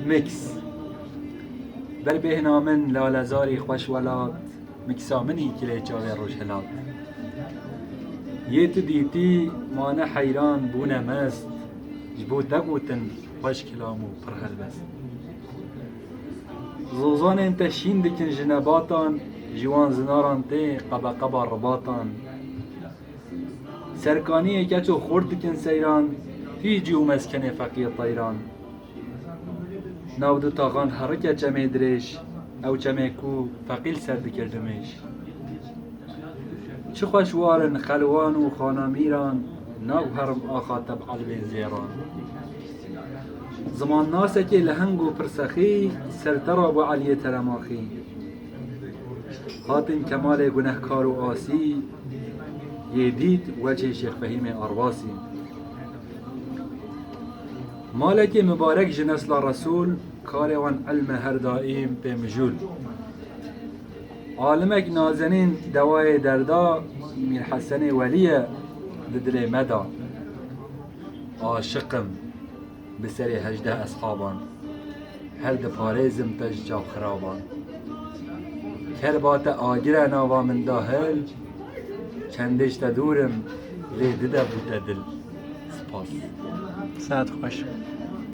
مکس بر بهنا من لالزاری خوش ولات مکسا منی کلی چاوی روش هلات یه تو دیتی مانه حیران بونه مست جبو تگوتن خوش کلامو پر هلبست زوزان انت شین دکن جنباتان جوان زناران تی قبا قبا رباطان سرکانی کچو خورد دکن سیران تی جو مسکن فقیر طیران ناو دو تاغان حرکه چمه درش او چمه کو فقیل سر دکردمش چه خوشوارن خلوان و خانامیران ناو هرم آخا تبع البین زیران زمان ناسه که لهنگ و پرسخی سرترا و علیه ترماخی هاتن کمال گنهکار و آسی یه دید وجه شیخ فهیم ارواسی مالک مبارک جنسل رسول کار وان علم هر دائم به مجول عالمک نازنین دوای دردا میر حسن ولیه ددل مدا عاشقم بسر هجده اصحابان هر ده پارزم تججا خرابان کربات آگره ناوا من داهل چندش دورم لی دده بوده دل سپاس ساعت خوش